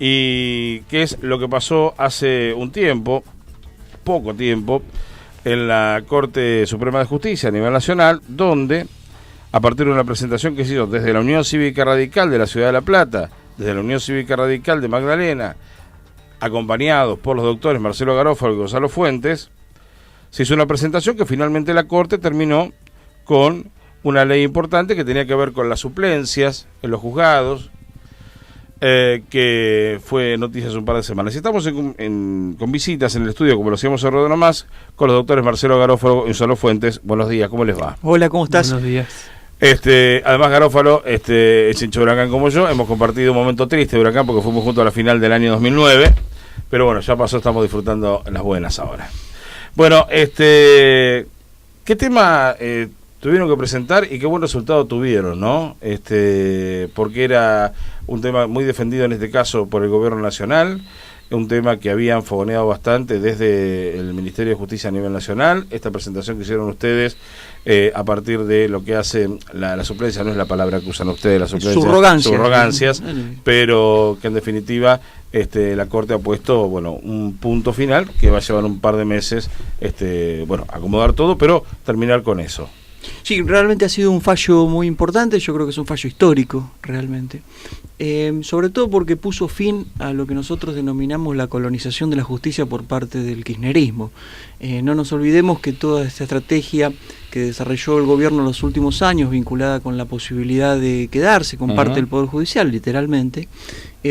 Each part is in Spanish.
y qué es lo que pasó hace un tiempo, poco tiempo, en la Corte Suprema de Justicia a nivel nacional, donde, a partir de una presentación que se hizo desde la Unión Cívica Radical de la Ciudad de La Plata, desde la Unión Cívica Radical de Magdalena, acompañados por los doctores Marcelo Garófalo y Gonzalo Fuentes, se hizo una presentación que finalmente la Corte terminó con una ley importante que tenía que ver con las suplencias en los juzgados, que fue noticia hace un par de semanas. Y estamos con visitas en el estudio, como lo hacíamos en Rodeno Más, con los doctores Marcelo Garófalo y Gonzalo Fuentes. Buenos días, ¿cómo les va? Hola, ¿cómo estás? Buenos días. Además Garófalo es hincha de Huracán como yo. Hemos compartido un momento triste de Huracán porque fuimos juntos a la final del año 2009, pero bueno, ya pasó, estamos disfrutando las buenas ahora. Bueno, ¿qué tema tuvieron que presentar y qué buen resultado tuvieron, no? Porque era un tema muy defendido en este caso por el gobierno nacional, un tema que habían fogoneado bastante desde el Ministerio de Justicia a nivel nacional. Esta presentación que hicieron ustedes a partir de lo que hace la suplencia, no es la palabra que usan ustedes, la suplencia, subrogancias, pero que en definitiva la Corte ha puesto un punto final que va a llevar un par de meses acomodar todo, pero terminar con eso. Sí, realmente ha sido un fallo muy importante, yo creo que es un fallo histórico, realmente. Sobre todo porque puso fin a lo que nosotros denominamos la colonización de la justicia por parte del kirchnerismo. No nos olvidemos que toda esta estrategia que desarrolló el gobierno en los últimos años, vinculada con la posibilidad de quedarse con parte del Poder Judicial, literalmente,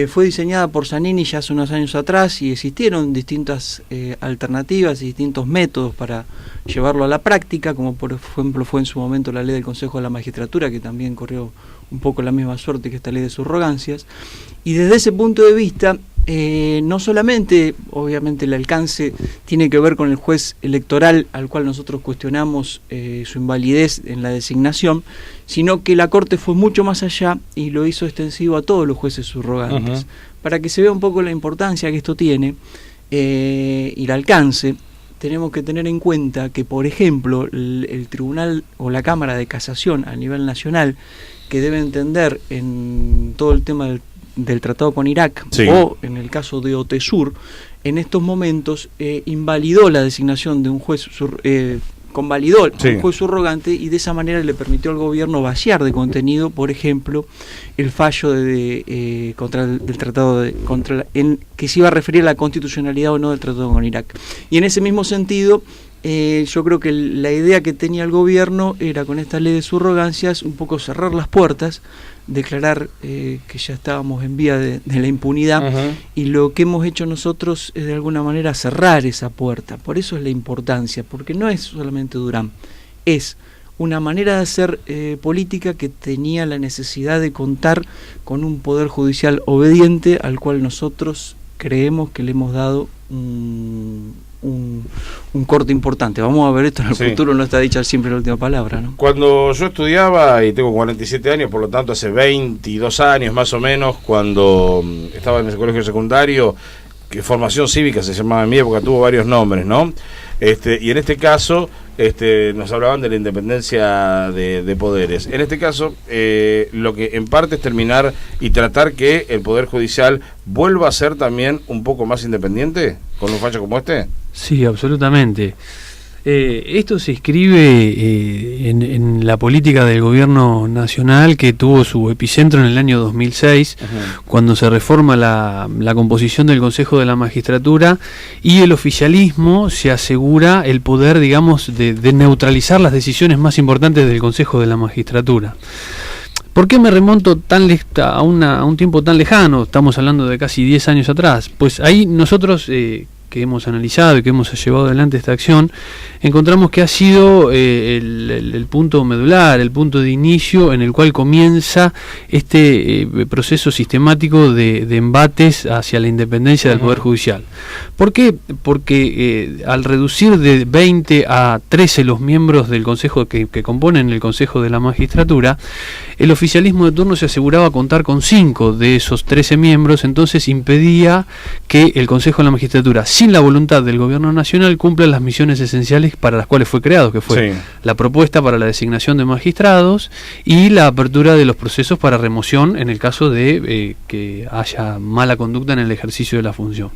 fue diseñada por Zanini ya hace unos años atrás y existieron distintas alternativas y distintos métodos para llevarlo a la práctica, como por ejemplo fue en su momento la ley del Consejo de la Magistratura, que también corrió un poco la misma suerte que esta ley de subrogancias. Y desde ese punto de vista, no solamente, obviamente, el alcance tiene que ver con el juez electoral, al cual nosotros cuestionamos su invalidez en la designación, sino que la Corte fue mucho más allá y lo hizo extensivo a todos los jueces subrogantes. Para que se vea un poco la importancia que esto tiene y el alcance, tenemos que tener en cuenta que, por ejemplo, el Tribunal o la Cámara de Casación a nivel nacional, que debe entender en todo el tema del tratado con Irak, sí, o en el caso de OTESUR, en estos momentos invalidó la designación de un juez convalidó un juez subrogante y de esa manera le permitió al gobierno vaciar de contenido, por ejemplo, el fallo contra del tratado que se iba a referir a la constitucionalidad o no del tratado con Irak. Y en ese mismo sentido, yo creo que la idea que tenía el gobierno era, con esta ley de subrogancias, un poco cerrar las puertas, declarar que ya estábamos en vía de la impunidad, y lo que hemos hecho nosotros es de alguna manera cerrar esa puerta. Por eso es la importancia, porque no es solamente Durán, es una manera de hacer política que tenía la necesidad de contar con un poder judicial obediente, al cual nosotros creemos que le hemos dado un corte importante. Vamos a ver esto en el futuro, no está dicha siempre la última palabra, ¿no? Cuando yo estudiaba, y tengo 47 años, por lo tanto hace 22 años más o menos, cuando estaba en ese colegio secundario, que formación cívica se llamaba en mi época, tuvo varios nombres, ¿no? Y en este caso nos hablaban de la independencia de poderes. En este caso, lo que en parte es terminar y tratar que el Poder Judicial vuelva a ser también un poco más independiente con un fallo como este. Sí, absolutamente. Esto se inscribe en la política del gobierno nacional, que tuvo su epicentro en el año 2006, cuando se reforma la composición del Consejo de la Magistratura y el oficialismo se asegura el poder, digamos, de neutralizar las decisiones más importantes del Consejo de la Magistratura. ¿Por qué me remonto a un tiempo tan lejano? Estamos hablando de casi 10 años atrás. Pues ahí nosotros, que hemos analizado y que hemos llevado adelante esta acción, encontramos que ha sido el punto medular, el punto de inicio en el cual comienza este proceso sistemático de embates hacia la independencia del Poder Judicial. ¿Por qué? Porque al reducir de 20 a 13 los miembros del Consejo que componen el Consejo de la Magistratura, el oficialismo de turno se aseguraba contar con 5 de esos 13 miembros, entonces impedía que el Consejo de la Magistratura, sin la voluntad del gobierno nacional, cumplan las misiones esenciales para las cuales fue creado, que fue la propuesta para la designación de magistrados y la apertura de los procesos para remoción en el caso de que haya mala conducta en el ejercicio de la función.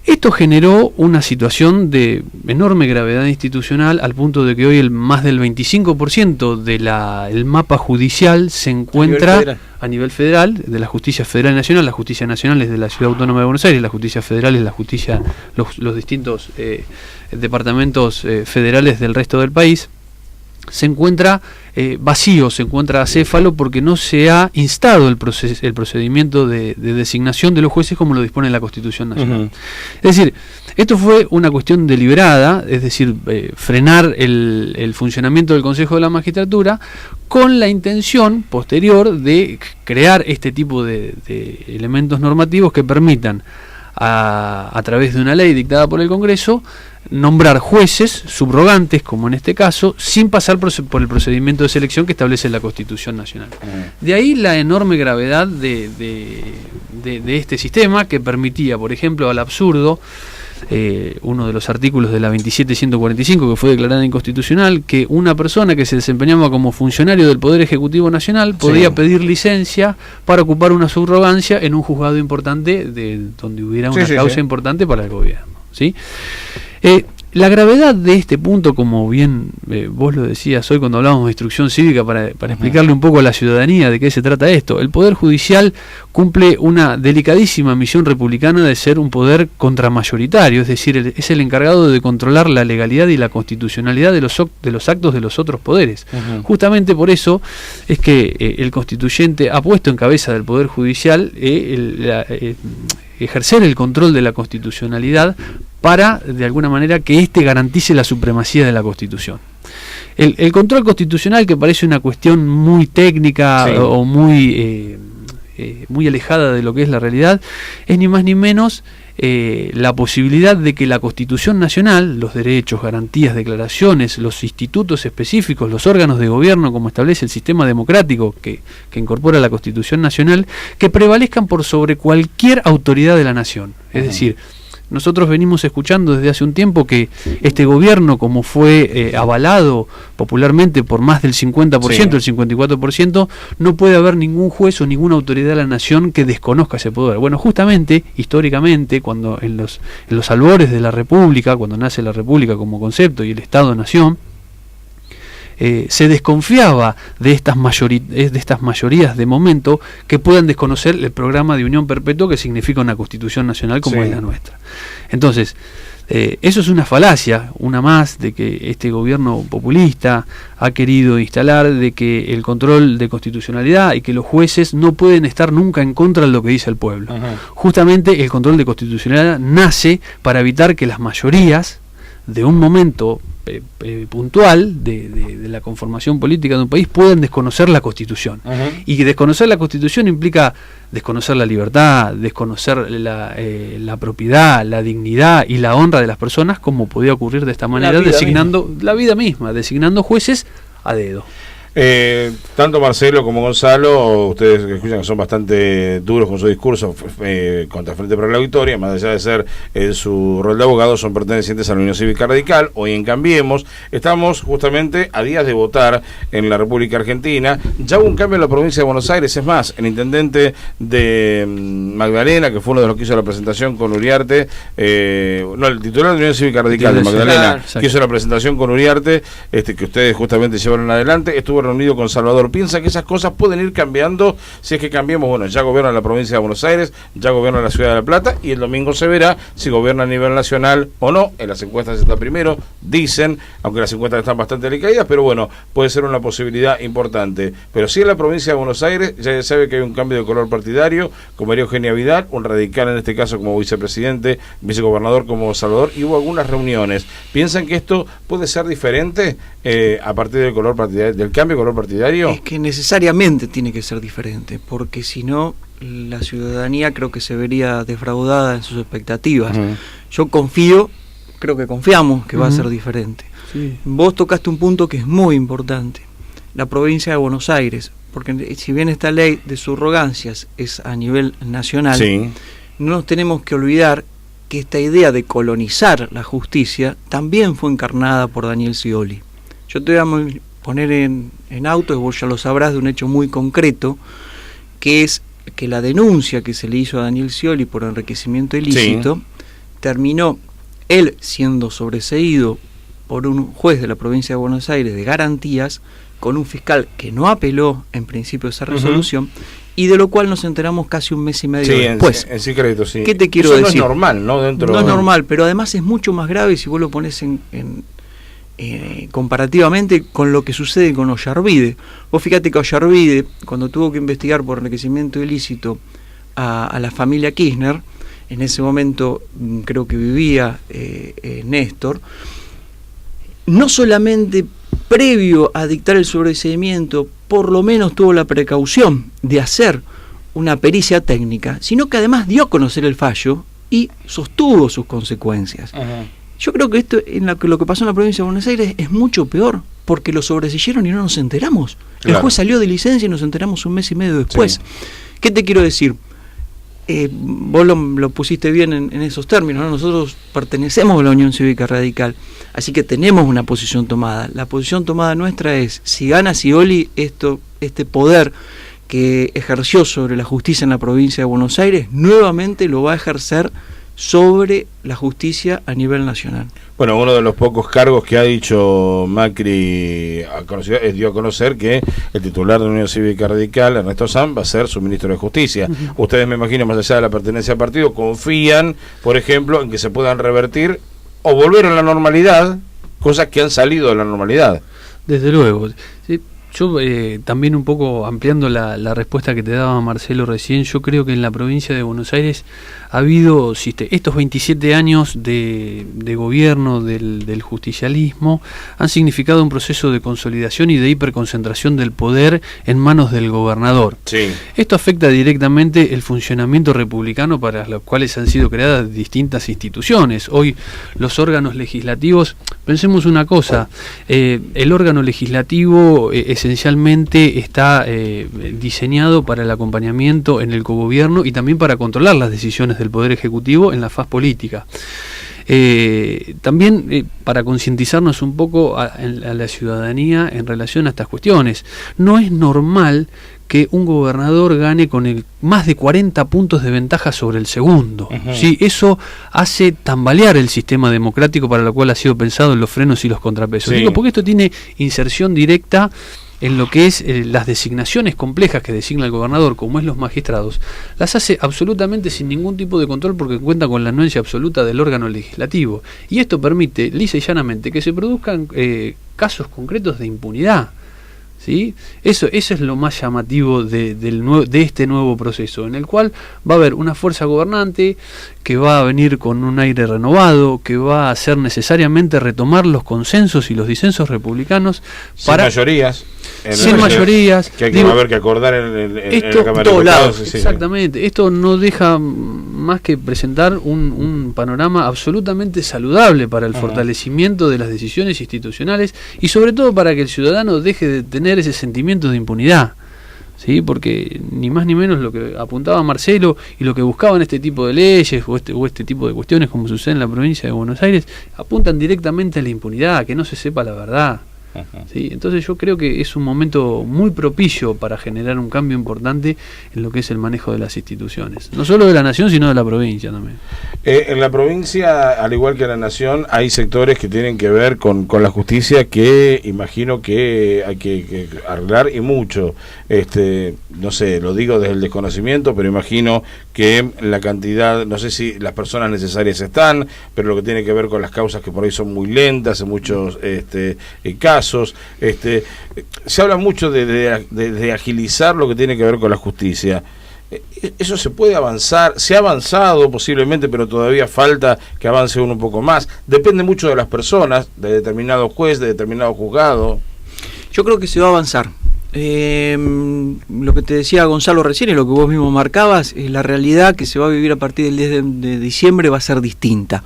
Esto generó una situación de enorme gravedad institucional, al punto de que hoy más del 25% del mapa judicial se encuentra a nivel federal, de la justicia federal y nacional. La justicia nacional es de la Ciudad Autónoma de Buenos Aires, la justicia federal es la justicia, los distintos departamentos federales del resto del país. Se encuentra vacío, se encuentra acéfalo, porque no se ha instado el procedimiento de designación de los jueces como lo dispone la Constitución Nacional. Es decir, esto fue una cuestión deliberada, es decir, frenar el funcionamiento del Consejo de la Magistratura con la intención posterior de crear este tipo de elementos normativos que permitan, a través de una ley dictada por el Congreso, nombrar jueces subrogantes, como en este caso, sin pasar por el procedimiento de selección que establece la Constitución Nacional. De ahí la enorme gravedad de este sistema, que permitía, por ejemplo, al absurdo, uno de los artículos de la 27.145, que fue declarada inconstitucional, que una persona que se desempeñaba como funcionario del Poder Ejecutivo Nacional podía pedir licencia para ocupar una subrogancia en un juzgado importante, donde hubiera una causa importante para el gobierno, ¿sí? La gravedad de este punto, como bien vos lo decías hoy cuando hablábamos de instrucción cívica, para explicarle un poco a la ciudadanía de qué se trata esto. El Poder Judicial cumple una delicadísima misión republicana de ser un poder contramayoritario, es decir, es el encargado de controlar la legalidad y la constitucionalidad de los actos de los otros poderes. Justamente por eso es que el constituyente ha puesto en cabeza del Poder Judicial ejercer el control de la constitucionalidad, para, de alguna manera, que éste garantice la supremacía de la Constitución. El control constitucional, que parece una cuestión muy técnica o muy alejada de lo que es la realidad, es ni más ni menos la posibilidad de que la Constitución Nacional, los derechos, garantías, declaraciones, los institutos específicos, los órganos de gobierno, como establece el sistema democrático que incorpora la Constitución Nacional, que prevalezcan por sobre cualquier autoridad de la nación. Es decir, nosotros venimos escuchando desde hace un tiempo que este gobierno, como fue avalado popularmente por más del 50%, el 54%, no puede haber ningún juez o ninguna autoridad de la nación que desconozca ese poder. Bueno, justamente, históricamente, cuando en los albores de la República, cuando nace la República como concepto y el Estado-Nación, se desconfiaba de estas mayorías de momento que puedan desconocer el programa de unión perpetua que significa una Constitución Nacional como es la nuestra. Entonces, eso es una falacia, una más, de que este gobierno populista ha querido instalar, de que el control de constitucionalidad y que los jueces no pueden estar nunca en contra de lo que dice el pueblo. Justamente el control de constitucionalidad nace para evitar que las mayorías de un momento puntual de la conformación política de un país pueden desconocer la Constitución. Y que desconocer la Constitución implica desconocer la libertad, desconocer la propiedad, la dignidad y la honra de las personas, como podía ocurrir de esta manera, la vida misma, designando jueces a dedo. Tanto Marcelo como Gonzalo, ustedes que escuchan, que son bastante duros con su discurso contra Frente para la Victoria, más allá de ser su rol de abogado, son pertenecientes a la Unión Cívica Radical. Hoy en Cambiemos estamos justamente a días de votar en la República Argentina. Ya hubo un cambio en la provincia de Buenos Aires, es más, el intendente de Magdalena, que fue uno de los que hizo la presentación con Uriarte, el titular de la Unión Cívica Radical de Magdalena, que hizo la presentación con Uriarte, que ustedes justamente llevaron adelante, estuvo reunido con Salvador. ¿Piensa que esas cosas pueden ir cambiando si es que cambiemos? Bueno, ya gobierna la provincia de Buenos Aires, ya gobierna la ciudad de La Plata, y el domingo se verá si gobierna a nivel nacional o no. En las encuestas está primero, dicen, aunque las encuestas están bastante decaídas, pero bueno, puede ser una posibilidad importante. Pero si en la provincia de Buenos Aires ya se sabe que hay un cambio de color partidario, con María Eugenia Vidal, un radical en este caso como vicepresidente, vicegobernador como Salvador, y hubo algunas reuniones. ¿Piensan que esto puede ser diferente a partir del color partidario, del cambio de color partidario? Es que necesariamente tiene que ser diferente, porque si no, la ciudadanía creo que se vería defraudada en sus expectativas. Yo creo que confiamos que va a ser diferente. Vos tocaste un punto que es muy importante, la provincia de Buenos Aires, porque si bien esta ley de subrogancias es a nivel nacional, no nos tenemos que olvidar que esta idea de colonizar la justicia también fue encarnada por Daniel Scioli. Yo te voy a poner en auto, y vos ya lo sabrás, de un hecho muy concreto, que es que la denuncia que se le hizo a Daniel Scioli por enriquecimiento ilícito, terminó él siendo sobreseído por un juez de la provincia de Buenos Aires de garantías, con un fiscal que no apeló en principio esa resolución, y de lo cual nos enteramos casi un mes y medio después. En secreto, sí. ¿Qué te quiero Eso decir? No es normal, ¿no? No es normal, pero además es mucho más grave si vos lo pones comparativamente con lo que sucede con Ollarvide. Vos fíjate que Ollarvide, cuando tuvo que investigar por enriquecimiento ilícito a la familia Kirchner, en ese momento creo que vivía Néstor, no solamente previo a dictar el sobreseimiento, por lo menos tuvo la precaución de hacer una pericia técnica, sino que además dio a conocer el fallo y sostuvo sus consecuencias. Yo creo que esto, lo que pasó en la provincia de Buenos Aires, es mucho peor, porque lo sobreseyeron y no nos enteramos. Claro. El juez salió de licencia y nos enteramos un mes y medio después. Sí. ¿Qué te quiero decir? Vos lo pusiste bien en esos términos, ¿no? Nosotros pertenecemos a la Unión Cívica Radical, así que tenemos una posición tomada. La posición tomada nuestra es, si gana Scioli este poder que ejerció sobre la justicia en la provincia de Buenos Aires, nuevamente lo va a ejercer sobre la justicia a nivel nacional. Bueno, uno de los pocos cargos que ha dicho Macri dio a conocer que el titular de la Unión Cívica Radical, Ernesto Sanz, va a ser su ministro de Justicia. Ustedes, me imagino, más allá de la pertenencia al partido, confían, por ejemplo, en que se puedan revertir o volver a la normalidad, cosas que han salido de la normalidad. Desde luego. Sí. Yo también un poco ampliando la respuesta que te daba Marcelo recién, yo creo que en la provincia de Buenos Aires ha habido estos 27 años de gobierno del justicialismo han significado un proceso de consolidación y de hiperconcentración del poder en manos del gobernador. Sí. Esto afecta directamente el funcionamiento republicano para los cuales han sido creadas distintas instituciones. Hoy los órganos legislativos, pensemos una cosa, el órgano legislativo esencialmente está diseñado para el acompañamiento en el cogobierno y también para controlar las decisiones del Poder Ejecutivo en la faz política. También para concientizarnos un poco a la ciudadanía en relación a estas cuestiones. No es normal que un gobernador gane con más de 40 puntos de ventaja sobre el segundo. ¿Sí? Eso hace tambalear el sistema democrático para lo cual ha sido pensado en los frenos y los contrapesos. Sí. Digo, porque esto tiene inserción directa en lo que es las designaciones complejas que designa el gobernador, como es los magistrados, las hace absolutamente sin ningún tipo de control porque cuenta con la anuencia absoluta del órgano legislativo. Y esto permite, lisa y llanamente, que se produzcan casos concretos de impunidad. ¿Sí? Eso es lo más llamativo de este nuevo proceso, en el cual va a haber una fuerza gobernante que va a venir con un aire renovado, que va a hacer necesariamente retomar los consensos y los disensos republicanos para mayorías. Sin mayorías. Que hay que haber que acordar en la Cámara de Diputados. Exactamente. Esto no deja más que presentar un panorama absolutamente saludable para el fortalecimiento de las decisiones institucionales y sobre todo para que el ciudadano deje de tener ese sentimiento de impunidad. ¿Sí? Porque ni más ni menos lo que apuntaba Marcelo y lo que buscaban este tipo de leyes o este tipo de cuestiones, como sucede en la provincia de Buenos Aires, apuntan directamente a la impunidad, a que no se sepa la verdad. ¿Sí? Entonces yo creo que es un momento muy propicio para generar un cambio importante en lo que es el manejo de las instituciones, no solo de la nación sino de la provincia también. En la provincia, al igual que en la nación, hay sectores que tienen que ver con la justicia que imagino que hay que arreglar y mucho. No sé, lo digo desde el desconocimiento, pero imagino que la cantidad, no sé si las personas necesarias están, pero lo que tiene que ver con las causas que por ahí son muy lentas en muchos casos. Se habla mucho de agilizar lo que tiene que ver con la justicia. Eso se puede avanzar, se ha avanzado posiblemente, pero todavía falta que avance uno un poco más. Depende mucho de las personas, de determinado juez, de determinado juzgado. Yo creo que se va a avanzar. Lo que te decía Gonzalo recién y lo que vos mismo marcabas, la realidad que se va a vivir a partir del 10 de diciembre va a ser distinta.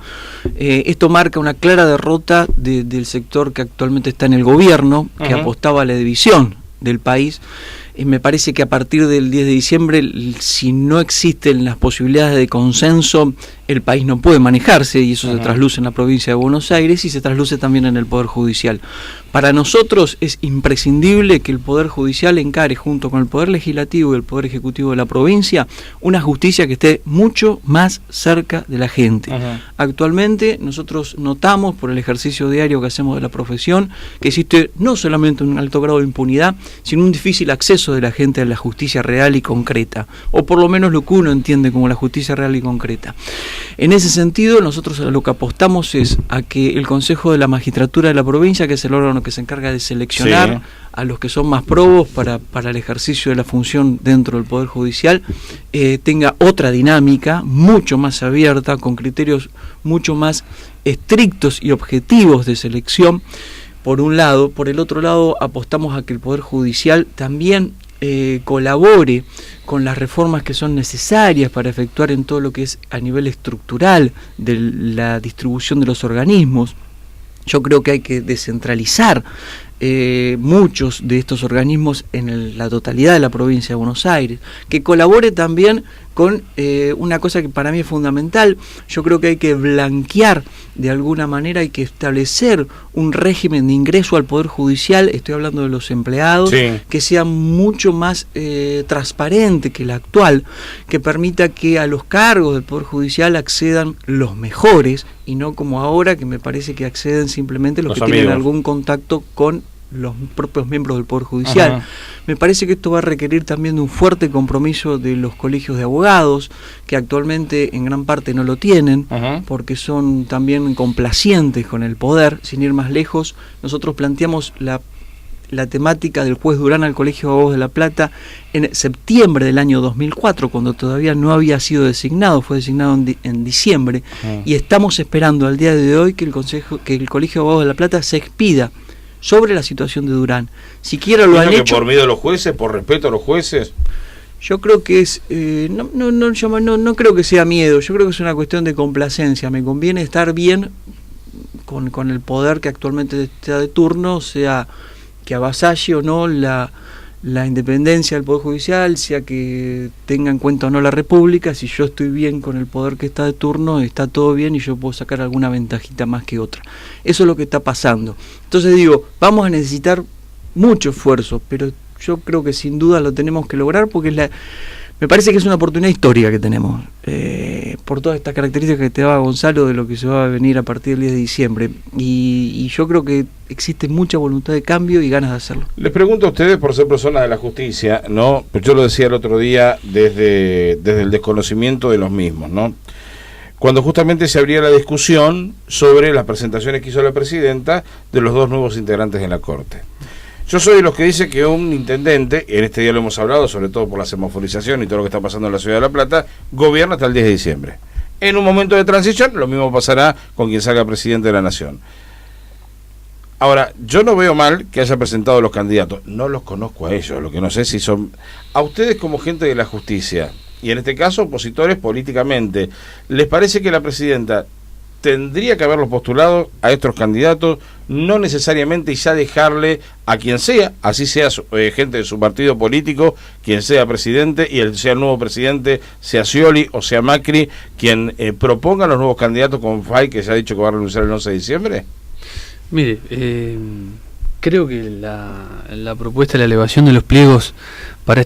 Esto marca una clara derrota del sector que actualmente está en el gobierno, que apostaba a la división del país. Me parece que a partir del 10 de diciembre, si no existen las posibilidades de consenso, el país no puede manejarse, y eso se trasluce en la provincia de Buenos Aires y se trasluce también en el Poder Judicial. Para nosotros es imprescindible que el Poder Judicial encare junto con el Poder Legislativo y el Poder Ejecutivo de la provincia una justicia que esté mucho más cerca de la gente. Actualmente nosotros notamos por el ejercicio diario que hacemos de la profesión que existe no solamente un alto grado de impunidad, sino un difícil acceso de la gente a la justicia real y concreta, o por lo menos lo que uno entiende como la justicia real y concreta. En ese sentido, nosotros a lo que apostamos es a que el Consejo de la Magistratura de la provincia, que es el órgano que se encarga de seleccionar a los que son más probos para el ejercicio de la función dentro del Poder Judicial, tenga otra dinámica, mucho más abierta, con criterios mucho más estrictos y objetivos de selección, por un lado. Por el otro lado, apostamos a que el Poder Judicial también colabore con las reformas que son necesarias para efectuar en todo lo que es a nivel estructural de la distribución de los organismos. Yo creo que hay que descentralizar muchos de estos organismos en la totalidad de la provincia de Buenos Aires, que colabore también con una cosa que para mí es fundamental. Yo creo que hay que blanquear de alguna manera, hay que establecer un régimen de ingreso al Poder Judicial, estoy hablando de los empleados, que sea mucho más transparente que el actual, que permita que a los cargos del Poder Judicial accedan los mejores, y no como ahora, que me parece que acceden simplemente los que amigos tienen algún contacto con los propios miembros del Poder Judicial. Me parece que esto va a requerir también de un fuerte compromiso de los colegios de abogados, que actualmente en gran parte no lo tienen, porque son también complacientes con el poder. Sin ir más lejos, nosotros planteamos la temática del juez Durán al Colegio de Abogados de La Plata en septiembre del año 2004, cuando todavía no había sido designado, fue designado en diciembre, y estamos esperando al día de hoy que el Colegio de Abogados de La Plata se expida sobre la situación de Durán. Siquiera lo han hecho. ¿Por miedo a los jueces, por respeto a los jueces? Yo creo que es no creo que sea miedo, yo creo que es una cuestión de complacencia. Me conviene estar bien con el poder que actualmente está de turno, sea que avasalle o no la independencia del Poder Judicial, sea que tenga en cuenta o no la República. Si yo estoy bien con el poder que está de turno, está todo bien y yo puedo sacar alguna ventajita más que otra. Eso es lo que está pasando. Entonces digo, vamos a necesitar mucho esfuerzo, pero yo creo que sin duda lo tenemos que lograr, porque me parece que es una oportunidad histórica que tenemos, por todas estas características que te daba Gonzalo de lo que se va a venir a partir del 10 de diciembre. Y yo creo que existe mucha voluntad de cambio y ganas de hacerlo. Les pregunto a ustedes, por ser personas de la justicia, ¿no? Pues yo lo decía el otro día desde el desconocimiento de los mismos, ¿no? Cuando justamente se abría la discusión sobre las presentaciones que hizo la presidenta de los dos nuevos integrantes en la Corte. Yo soy de los que dice que un intendente, en este día lo hemos hablado, sobre todo por la semaforización y todo lo que está pasando en la ciudad de La Plata, gobierna hasta el 10 de diciembre. En un momento de transición, lo mismo pasará con quien salga presidente de la Nación. Ahora, yo no veo mal que haya presentado los candidatos. No los conozco a ellos, lo que no sé si son... A ustedes como gente de la justicia, y en este caso opositores políticamente, ¿les parece que la presidenta tendría que haberlos postulado a estos candidatos, no necesariamente, y ya dejarle a quien sea, así sea gente de su partido político, quien sea presidente, y sea el nuevo presidente, sea Scioli o sea Macri, quien proponga los nuevos candidatos con Fay, que se ha dicho que va a renunciar el 11 de diciembre? Mire, creo que la propuesta de la elevación de los pliegos para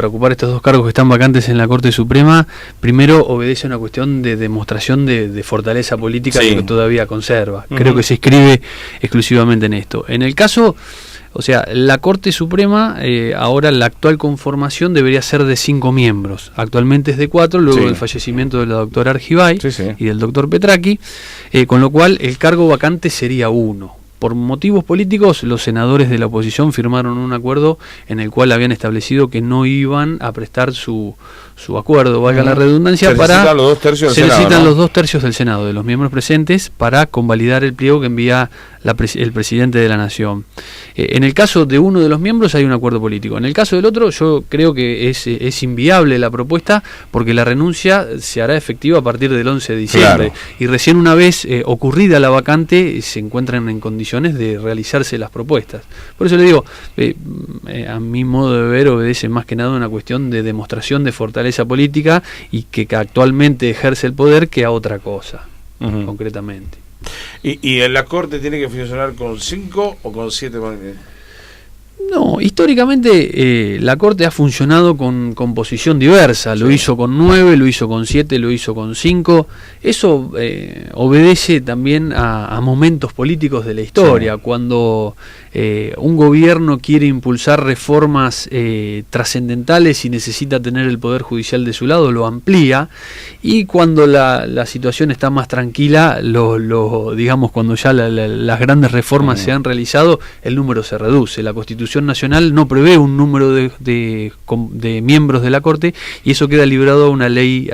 ocupar estos dos cargos que están vacantes en la Corte Suprema, primero obedece a una cuestión de demostración de fortaleza política que todavía conserva. Creo que se inscribe exclusivamente en esto. En el caso, o sea, la Corte Suprema, ahora la actual conformación debería ser de 5 miembros. Actualmente es de 4, luego del fallecimiento de la doctora Argibay y del doctor Petraki, con lo cual el cargo vacante sería 1. Por motivos políticos, los senadores de la oposición firmaron un acuerdo en el cual habían establecido que no iban a prestar su acuerdo, valga la redundancia, necesitan los 2 tercios del Senado, de los miembros presentes, para convalidar el pliego que envía el presidente de la Nación. En el caso de uno de los miembros hay un acuerdo político. En el caso del otro, yo creo que es inviable la propuesta, porque la renuncia se hará efectiva a partir del 11 de diciembre. Y recién una vez ocurrida la vacante, se encuentran en condiciones condiciones de realizarse las propuestas. Por eso le digo, a mi modo de ver obedece más que nada a una cuestión de demostración de fortaleza política y que actualmente ejerce el poder que a otra cosa, concretamente. ¿Y en la Corte tiene que funcionar con 5 o con 7? No, históricamente la Corte ha funcionado con composición diversa, lo hizo con 9, lo hizo con 7, lo hizo con 5, eso obedece también a momentos políticos de la historia, cuando un gobierno quiere impulsar reformas trascendentales y necesita tener el Poder Judicial de su lado, lo amplía, y cuando la situación está más tranquila, digamos, cuando ya las grandes reformas se han realizado, el número se reduce. La Constitución Nacional no prevé un número de miembros de la Corte y eso queda librado a una ley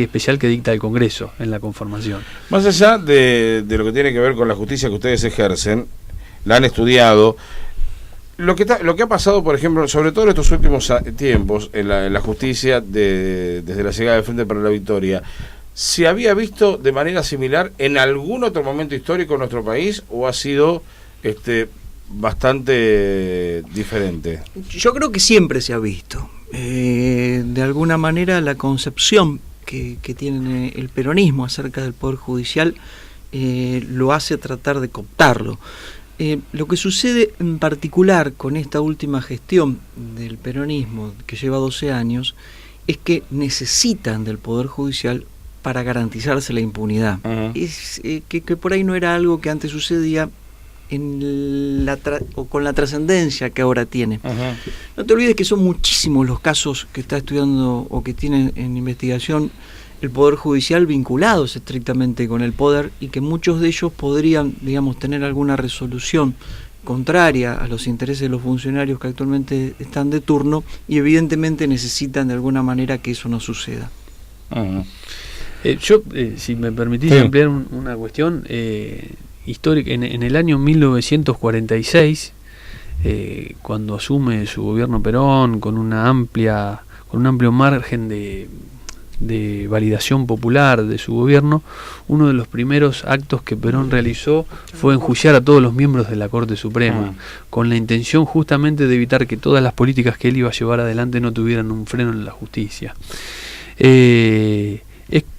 especial que dicta el Congreso en la conformación. Más allá de lo que tiene que ver con la justicia que ustedes ejercen, la han estudiado, lo que ha pasado, por ejemplo, sobre todo en estos últimos tiempos en la justicia desde la llegada de Frente para la Victoria, ¿se había visto de manera similar en algún otro momento histórico en nuestro país o ha sido bastante diferente? Yo creo que siempre se ha visto. De alguna manera la concepción que tiene el peronismo acerca del Poder Judicial lo hace tratar de cooptarlo. Lo que sucede en particular con esta última gestión del peronismo, que lleva 12 años, es que necesitan del Poder Judicial para garantizarse la impunidad. Es que por ahí no era algo que antes sucedía o con la trascendencia que ahora tiene. No te olvides que son muchísimos los casos que está estudiando o que tienen en investigación el Poder Judicial vinculados estrictamente con el poder y que muchos de ellos podrían, digamos, tener alguna resolución contraria a los intereses de los funcionarios que actualmente están de turno y evidentemente necesitan de alguna manera que eso no suceda. Yo, si me permitís ampliar una cuestión histórica, en el año 1946, cuando asume su gobierno Perón con un amplio margen de validación popular de su gobierno, uno de los primeros actos que Perón realizó fue enjuiciar a todos los miembros de la Corte Suprema, con la intención justamente de evitar que todas las políticas que él iba a llevar adelante no tuvieran un freno en la justicia. Es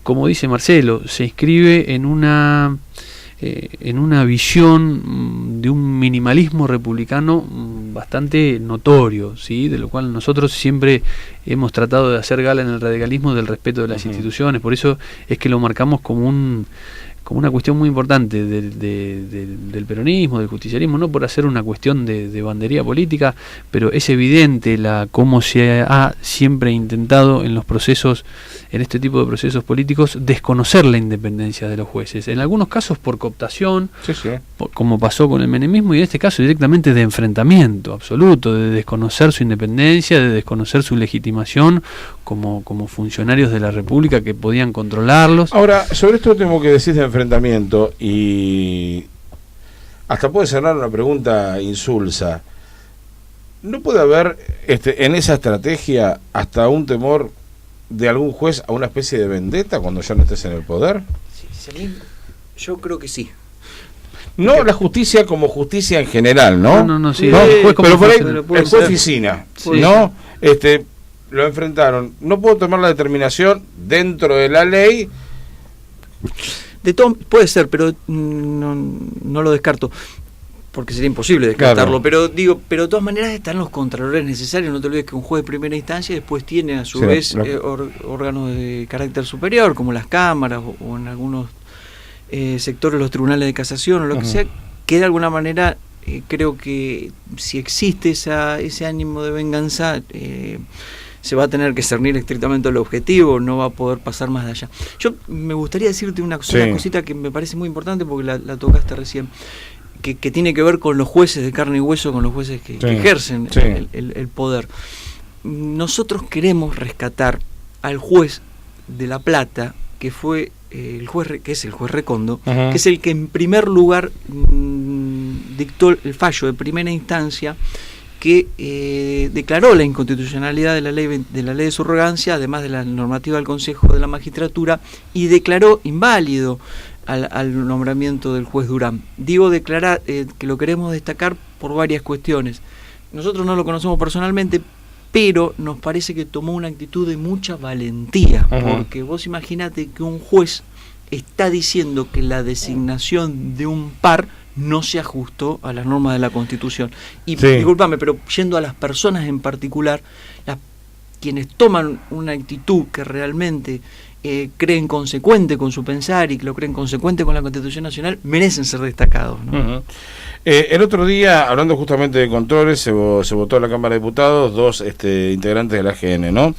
como dice Marcelo, se inscribe en una visión de un minimalismo republicano bastante notorio, ¿sí? De lo cual nosotros siempre hemos tratado de hacer gala en el radicalismo del respeto de las instituciones, por eso es que lo marcamos como una cuestión muy importante del peronismo, del justicialismo, no por hacer una cuestión de bandería política, pero es evidente cómo se ha siempre intentado en este tipo de procesos políticos, desconocer la independencia de los jueces, en algunos casos por cooptación, como pasó con el menemismo, y en este caso directamente de enfrentamiento absoluto, de desconocer su independencia, de desconocer su legitimación como funcionarios de la República que podían controlarlos. Ahora, sobre esto tengo que decir de enfrentamiento, y hasta puede sonar una pregunta insulsa. ¿No puede haber en esa estrategia hasta un temor de algún juez a una especie de vendetta cuando ya no estés en el poder? Yo creo que sí. No la justicia como justicia en general, ¿no? No, sí. ¿No? El juez como pero por ahí, el juez oficina, ¿no? Lo enfrentaron. ¿No puedo tomar la determinación dentro de la ley? Puede ser, pero no lo descarto, porque sería imposible descartarlo, claro. pero de todas maneras están los contralores necesarios. No te olvides que un juez de primera instancia después tiene a su vez órganos de carácter superior, como las cámaras o en algunos sectores los tribunales de casación o lo que sea, que de alguna manera creo que si existe ese ánimo de venganza, se va a tener que cernir estrictamente el objetivo, no va a poder pasar más de allá. Yo me gustaría decirte una cosita que me parece muy importante porque la tocaste recién, que tiene que ver con los jueces de carne y hueso, con los jueces que ejercen el poder. Nosotros queremos rescatar al juez de La Plata, que fue que es el juez Recondo, que es el que en primer lugar dictó el fallo de primera instancia que declaró la inconstitucionalidad de la ley de subrogancia, además de la normativa del Consejo de la Magistratura, y declaró inválido al nombramiento del juez Durán. Digo declarar que lo queremos destacar por varias cuestiones. Nosotros no lo conocemos personalmente, pero nos parece que tomó una actitud de mucha valentía, porque vos imaginate que un juez está diciendo que la designación de un par no se ajustó a las normas de la Constitución. Y discúlpame, pero yendo a las personas en particular, quienes toman una actitud que realmente creen consecuente con su pensar y que lo creen consecuente con la Constitución Nacional, merecen ser destacados, ¿no? El otro día, hablando justamente de controles, se votó en la Cámara de Diputados 2 integrantes de la AGN, ¿no?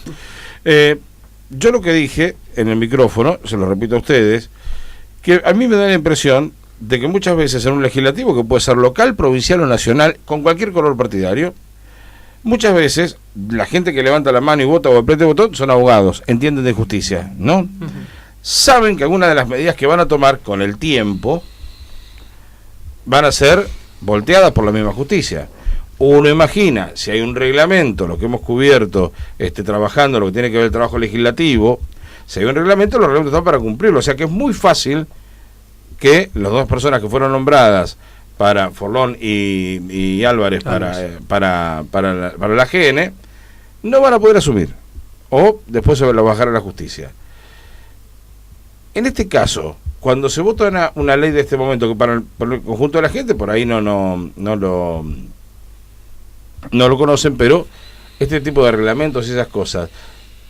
Yo lo que dije en el micrófono, se lo repito a ustedes, que a mí me da la impresión de que muchas veces en un legislativo, que puede ser local, provincial o nacional, con cualquier color partidario, muchas veces la gente que levanta la mano y vota o aprieta el botón son abogados, entienden de justicia, ¿no? Saben que algunas de las medidas que van a tomar con el tiempo van a ser volteadas por la misma justicia. Uno imagina, si hay un reglamento, lo que hemos cubierto trabajando, lo que tiene que ver el trabajo legislativo, si hay un reglamento, los reglamentos están para cumplirlo, o sea que es muy fácil que las dos personas que fueron nombradas para Forlón y Álvarez para la AGN no van a poder asumir, o después se lo bajará a la justicia. En este caso, cuando se vota una ley de este momento que para el conjunto de la gente, por ahí no lo conocen, pero este tipo de reglamentos y esas cosas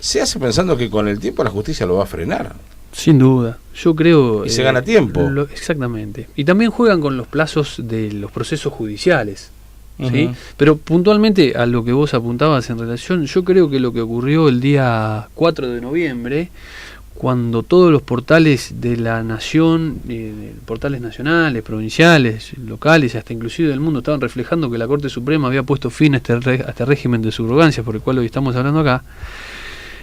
se hace pensando que con el tiempo la justicia lo va a frenar. Sin duda, yo creo... Y se gana tiempo. Exactamente. Y también juegan con los plazos de los procesos judiciales, ¿sí? Pero puntualmente a lo que vos apuntabas en relación, yo creo que lo que ocurrió el día 4 de noviembre, cuando todos los portales de la nación, portales nacionales, provinciales, locales, hasta inclusive del mundo, estaban reflejando que la Corte Suprema había puesto fin a este régimen de subrogancia por el cual hoy estamos hablando acá,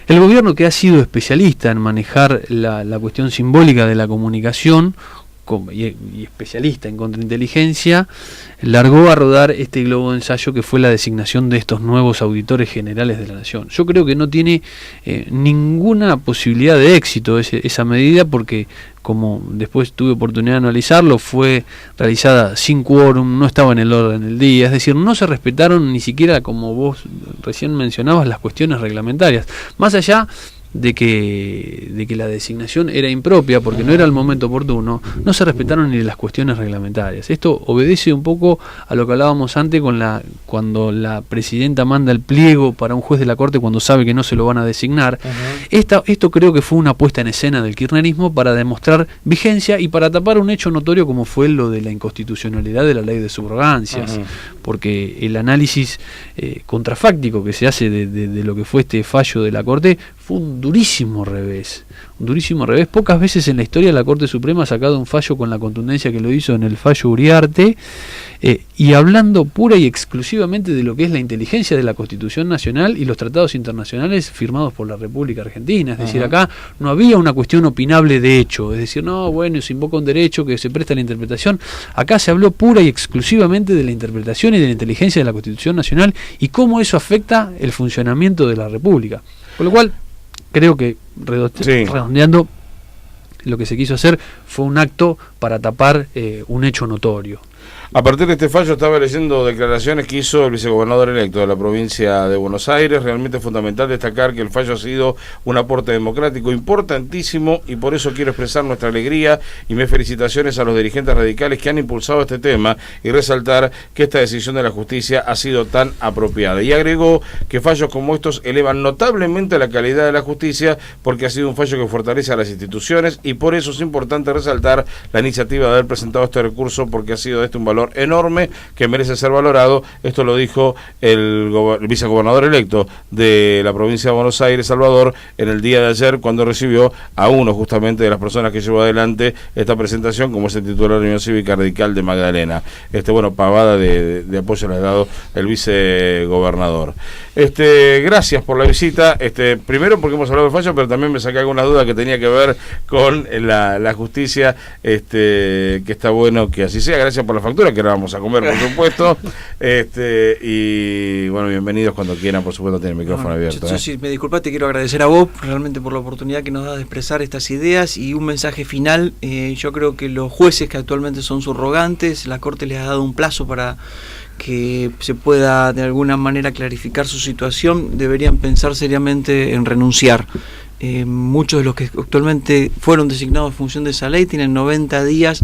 el gobierno, que ha sido especialista en manejar la cuestión simbólica de la comunicación y especialista en contrainteligencia, largó a rodar este globo de ensayo que fue la designación de estos nuevos auditores generales de la Nación. Yo creo que no tiene ninguna posibilidad de éxito esa medida, porque, como después tuve oportunidad de analizarlo, fue realizada sin quórum, no estaba en el orden del día, es decir, no se respetaron ni siquiera, como vos recién mencionabas, las cuestiones reglamentarias, más allá de que la designación era impropia porque no era el momento oportuno, no se respetaron ni las cuestiones reglamentarias. Esto obedece un poco a lo que hablábamos antes cuando la presidenta manda el pliego para un juez de la Corte cuando sabe que no se lo van a designar. Esto creo que fue una puesta en escena del kirchnerismo para demostrar vigencia y para tapar un hecho notorio como fue lo de la inconstitucionalidad de la ley de subrogancias, porque el análisis contrafáctico que se hace de lo que fue este fallo de la Corte fue un durísimo revés. Pocas veces en la historia la Corte Suprema ha sacado un fallo con la contundencia que lo hizo en el fallo Uriarte, y hablando pura y exclusivamente de lo que es la inteligencia de la Constitución Nacional y los tratados internacionales firmados por la República Argentina. Es decir, acá no había una cuestión opinable de hecho, es decir, no, bueno, se invoca un derecho que se presta a la interpretación. Acá se habló pura y exclusivamente de la interpretación y de la inteligencia de la Constitución Nacional y cómo eso afecta el funcionamiento de la República. Con lo cual, creo que redondeando, lo que se quiso hacer fue un acto para tapar un hecho notorio. A partir de este fallo estaba leyendo declaraciones que hizo el vicegobernador electo de la provincia de Buenos Aires. Realmente es fundamental destacar que el fallo ha sido un aporte democrático importantísimo, y por eso quiero expresar nuestra alegría y mis felicitaciones a los dirigentes radicales que han impulsado este tema y resaltar que esta decisión de la justicia ha sido tan apropiada. Y agregó que fallos como estos elevan notablemente la calidad de la justicia, porque ha sido un fallo que fortalece a las instituciones, y por eso es importante resaltar la iniciativa de haber presentado este recurso, porque ha sido un valor enorme que merece ser valorado. Esto lo dijo el vicegobernador electo de la provincia de Buenos Aires, Salvador, en el día de ayer, cuando recibió a uno justamente de las personas que llevó adelante esta presentación, como es el titular de la Unión Cívica Radical de Magdalena. Pavada de apoyo le ha dado el vicegobernador. Gracias por la visita. Primero porque hemos hablado del fallo, pero también me saqué algunas dudas que tenía que ver con la justicia, que está bueno que así sea. Gracias por la factura, que ahora vamos a comer, por supuesto. Y bueno, bienvenidos cuando quieran, por supuesto, tienen el micrófono abierto. Yo sí, me disculpa, te quiero agradecer a vos realmente por la oportunidad que nos das de expresar estas ideas, y un mensaje final. Yo creo que los jueces que actualmente son subrogantes, la Corte les ha dado un plazo para que se pueda de alguna manera clarificar su situación, deberían pensar seriamente en renunciar. Muchos de los que actualmente fueron designados en función de esa ley tienen 90 días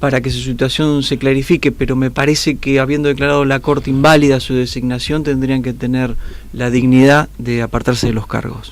para que su situación se clarifique, pero me parece que, habiendo declarado la Corte inválida su designación, tendrían que tener la dignidad de apartarse de los cargos.